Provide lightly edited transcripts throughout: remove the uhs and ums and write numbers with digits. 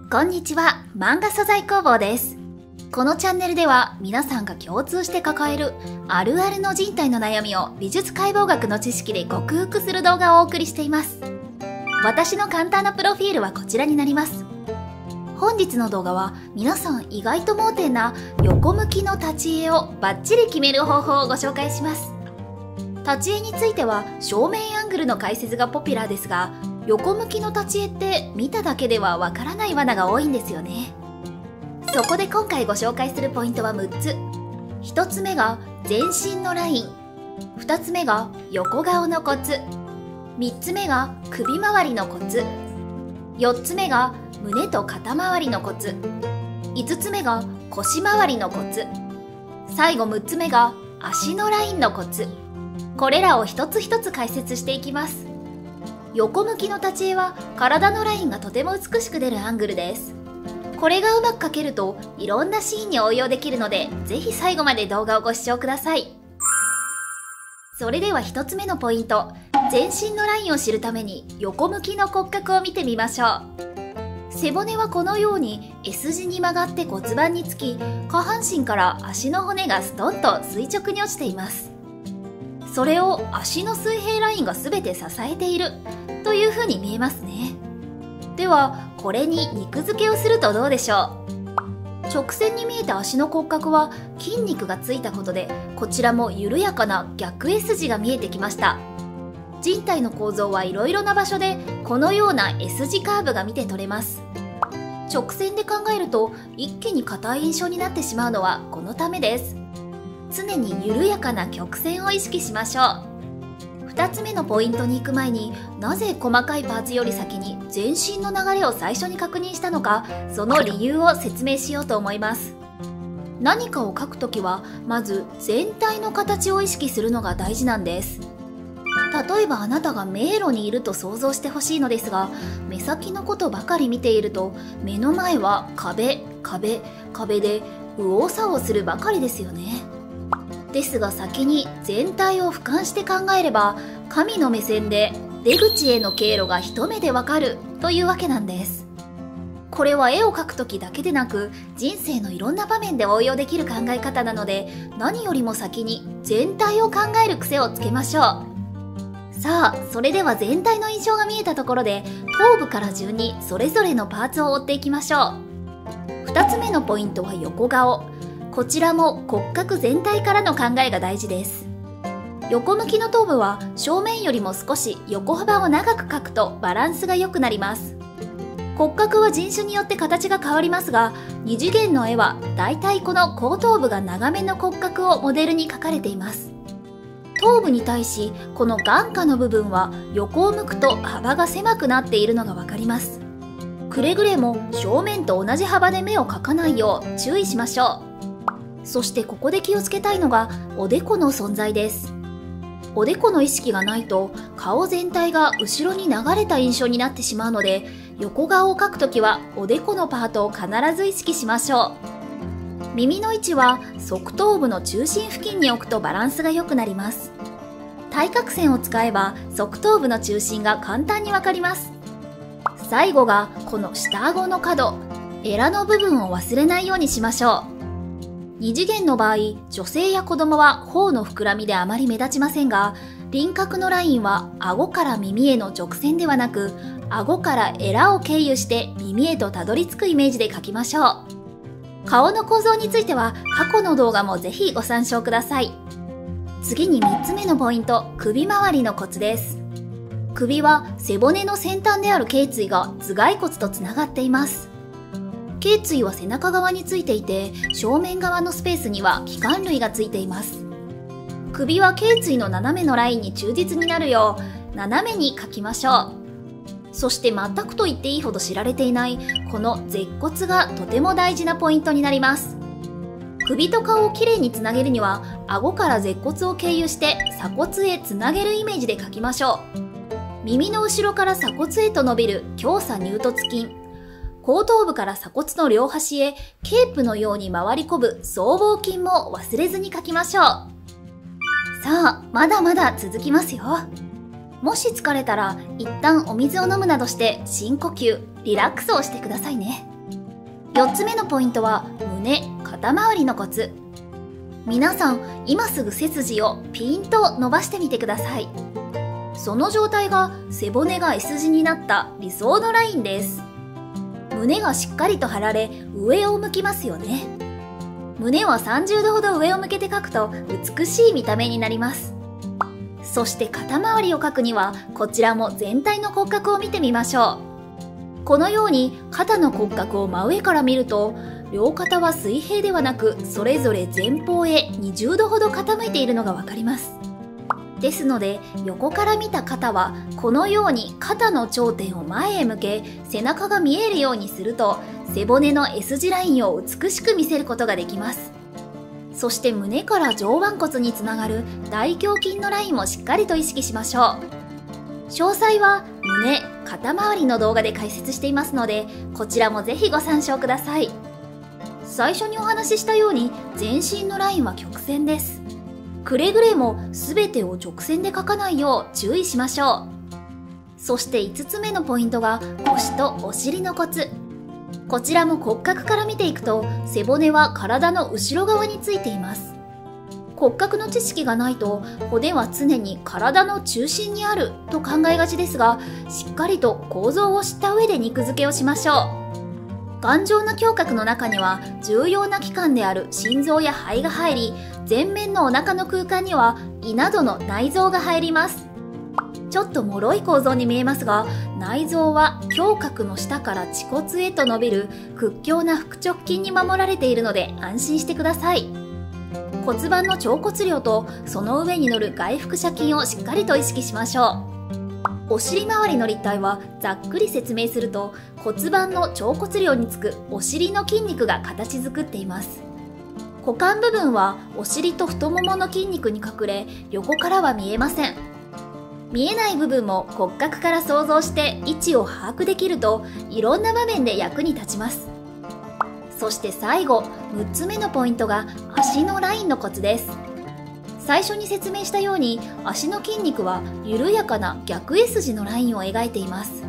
こんにちは、漫画素材工房です。このチャンネルでは皆さんが共通して抱えるあるあるの人体の悩みを美術解剖学の知識で克服する動画をお送りしています。私の簡単なプロフィールはこちらになります。本日の動画は皆さん意外と盲点な横向きの立ち絵をバッチリ決める方法をご紹介します。立ち絵については正面アングルの解説がポピュラーですが、横向きの立ち絵って見ただけではわからない罠が多いんですよね。そこで今回ご紹介するポイントは6つ。1つ目が全身のライン、2つ目が横顔のコツ、3つ目が首周りのコツ、4つ目が胸と肩周りのコツ、5つ目が腰周りのコツ、最後6つ目が足のラインのコツ。これらを一つ一つ解説していきます。横向きの立ち絵は体のラインがとても美しく出るアングルです。これがうまく描けるといろんなシーンに応用できるので、ぜひ最後まで動画をご視聴ください。それでは1つ目のポイント、全身のラインを知るために横向きの骨格を見てみましょう。背骨はこのように S 字に曲がって骨盤につき、下半身から足の骨がストンと垂直に落ちています。それを足の水平ラインが全て支えているという風に見えますね。ではこれに肉付けをするとどうでしょう。直線に見えた足の骨格は筋肉がついたことで、こちらも緩やかな逆 S 字が見えてきました。人体の構造はいろいろな場所でこのような S 字カーブが見て取れます。直線で考えると一気に硬い印象になってしまうのはこのためです。常に緩やかな曲線を意識しましょう。2つ目のポイントに行く前に、なぜ細かいパーツより先に全身の流れを最初に確認したのか、その理由を説明しようと思います。何かを描くときはまず全体の形を意識するのが大事なんです。例えばあなたが迷路にいると想像してほしいのですが、目先のことばかり見ていると目の前は壁で右往左往するばかりですよね。ですが先に全体を俯瞰して考えれば、神の目線で出口への経路が一目でわかるというわけなんです。これは絵を描く時だけでなく、人生のいろんな場面で応用できる考え方なので、何よりも先に全体を考える癖をつけましょう。さあ、それでは全体の印象が見えたところで、頭部から順にそれぞれのパーツを追っていきましょう。2つ目のポイントは横顔。こちらも骨格全体からの考えが大事です。横向きの頭部は正面よりも少し横幅を長く描くとバランスが良くなります。骨格は人種によって形が変わりますが、2次元の絵はだいたいこの後頭部が長めの骨格をモデルに描かれています。頭部に対しこの眼下の部分は横を向くと幅が狭くなっているのがわかります。くれぐれも正面と同じ幅で目を描かないよう注意しましょう。そしてここで気をつけたいのがおでこの存在です。おでこの意識がないと顔全体が後ろに流れた印象になってしまうので、横顔を描くときはおでこのパートを必ず意識しましょう。耳の位置は側頭部の中心付近に置くとバランスが良くなります。対角線を使えば側頭部の中心が簡単にわかります。最後がこの下顎の角、エラの部分を忘れないようにしましょう。2次元の場合、女性や子供は頬の膨らみであまり目立ちませんが、輪郭のラインは顎から耳への直線ではなく、顎からエラを経由して耳へとたどり着くイメージで描きましょう。顔の構造については過去の動画もぜひご参照ください。次に3つ目のポイント、首周りのコツです。首は背骨の先端である頸椎が頭蓋骨とつながっています。頸椎は背中側についていて、正面側のスペースには器官類がついています。首は頸椎の斜めのラインに忠実になるよう斜めに描きましょう。そして全くと言っていいほど知られていないこの舌骨がとても大事なポイントになります。首と顔をきれいにつなげるには、顎から舌骨を経由して鎖骨へつなげるイメージで描きましょう。耳の後ろから鎖骨へと伸びる胸鎖乳突筋、後頭部から鎖骨の両端へケープのように回り込む僧帽筋も忘れずに描きましょう。さあ、まだまだ続きますよ。もし疲れたら一旦お水を飲むなどして深呼吸、リラックスをしてくださいね。4つ目のポイントは胸・肩周りのコツ。皆さん、今すぐ背筋をピーンと伸ばしてみてください。その状態が背骨が S 字になった理想のラインです。胸がしっかりと張られ、上を向きますよね。胸は30度ほど上を向けて描くと美しい見た目になります。そして肩周りを描くには、こちらも全体の骨格を見てみましょう。このように肩の骨格を真上から見ると、両肩は水平ではなく、それぞれ前方へ20度ほど傾いているのがわかります。ですので、横から見た肩はこのように肩の頂点を前へ向け、背中が見えるようにすると、背骨の S 字ラインを美しく見せることができます。そして胸から上腕骨につながる大胸筋のラインもしっかりと意識しましょう。詳細は胸・肩周りの動画で解説していますので、こちらもぜひご参照ください。最初にお話ししたように、全身のラインは曲線です。くれぐれも全てを直線で描かないよう注意しましょう。そして5つ目のポイントが腰とお尻のコツ。こちらも骨格から見ていくと、背骨は体の後ろ側についています。骨格の知識がないと、骨は常に体の中心にあると考えがちですが、しっかりと構造を知った上で肉付けをしましょう。頑丈な胸郭の中には重要な器官である心臓や肺が入り、前面のお腹の空間には胃などの内臓が入ります。ちょっと脆い構造に見えますが、内臓は胸郭の下から恥骨へと伸びる屈強な腹直筋に守られているので安心してください。骨盤の腸骨量とその上に乗る外腹斜筋をしっかりと意識しましょう。お尻周りの立体はざっくり説明すると、骨盤の腸骨量につくお尻の筋肉が形作っています。股間部分はお尻と太ももの筋肉に隠れ、横からは見えません。見えない部分も骨格から想像して位置を把握できると、いろんな場面で役に立ちます。そして最後、6つ目のポイントが足のラインのコツです。最初に説明したように、足の筋肉は緩やかな逆 S 字のラインを描いています。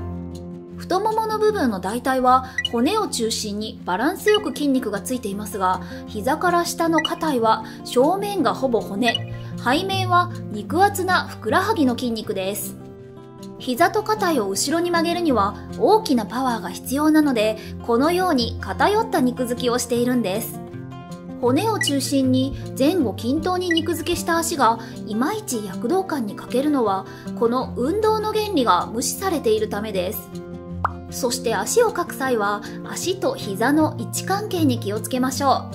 太ももの部分の大腿は骨を中心にバランスよく筋肉がついていますが、膝から下の下腿は正面がほぼ骨、背面は肉厚なふくらはぎの筋肉です。膝と下腿を後ろに曲げるには大きなパワーが必要なので、このように偏った肉付きをしているんです。骨を中心に前後均等に肉付けした足がいまいち躍動感に欠けるのは、この運動の原理が無視されているためです。そして足を描く際は、足と膝の位置関係に気をつけましょ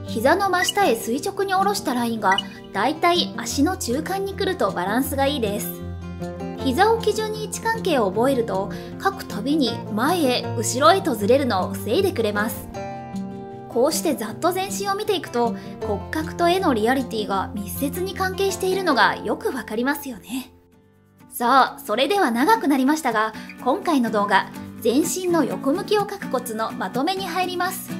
う。膝の真下へ垂直に下ろしたラインがだいたい足の中間に来るとバランスがいいです。膝を基準に位置関係を覚えると、描くたびに前へ後ろへとずれるのを防いでくれます。こうしてざっと全身を見ていくと、骨格と絵のリアリティが密接に関係しているのがよくわかりますよね。さあ、それでは長くなりましたが、今回の動画、全身の横向きを描くコツのまとめに入ります。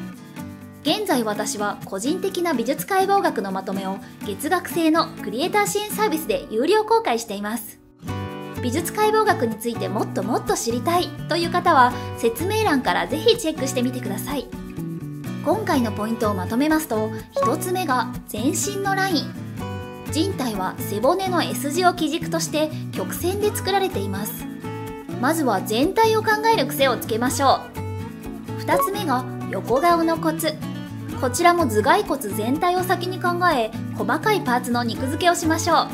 現在私は個人的な美術解剖学のまとめを月額制のクリエイター支援サービスで有料公開しています。美術解剖学についてもっともっと知りたいという方は、説明欄からぜひチェックしてみてください。今回のポイントをまとめますと、1つ目が全身のライン。人体は背骨の S 字を基軸として曲線で作られています。まずは全体を考える癖をつけましょう。2つ目が横顔のコツ。こちらも頭蓋骨全体を先に考え、細かいパーツの肉付けをしましょう。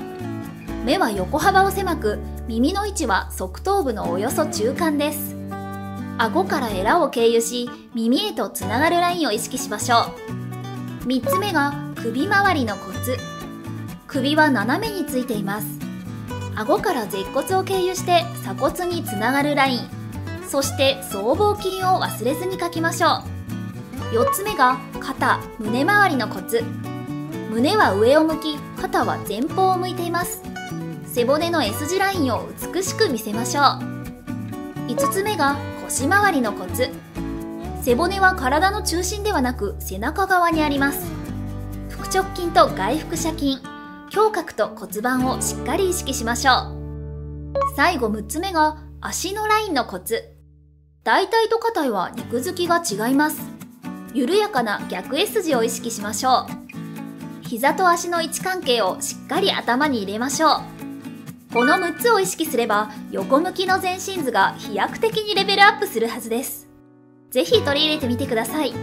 目は横幅を狭く、耳の位置は側頭部のおよそ中間です。顎からエラを経由し、耳へとつながるラインを意識しましょう。3つ目が首周りのコツ。首は斜めについています。顎から舌骨を経由して鎖骨につながるライン、そして僧帽筋を忘れずに描きましょう。4つ目が肩・胸周りのコツ。胸は上を向き、肩は前方を向いています。背骨の S 字ラインを美しく見せましょう。5つ目が腰回りのコツ。背骨は体の中心ではなく背中側にあります。腹直筋と外腹斜筋、胸郭と骨盤をしっかり意識しましょう。最後6つ目が足のラインのコツ。大腿と下腿は肉付きが違います。緩やかな逆 S 字を意識しましょう。膝と足の位置関係をしっかり頭に入れましょう。この6つを意識すれば、横向きの全身図が飛躍的にレベルアップするはずです。ぜひ取り入れてみてください。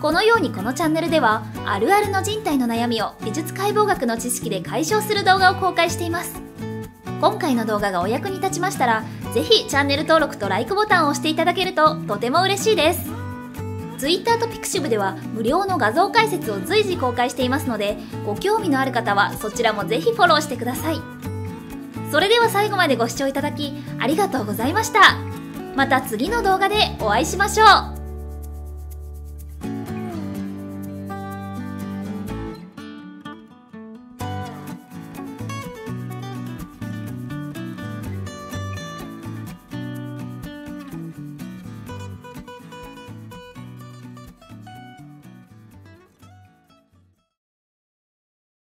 このようにこのチャンネルでは、あるあるの人体の悩みを美術解剖学の知識で解消する動画を公開しています。今回の動画がお役に立ちましたら、ぜひチャンネル登録とLIKEボタンを押していただけるととても嬉しいです。Twitter と Pixiv では無料の画像解説を随時公開していますので、ご興味のある方はそちらもぜひフォローしてください。それでは最後までご視聴いただきありがとうございました。また次の動画でお会いしましょう。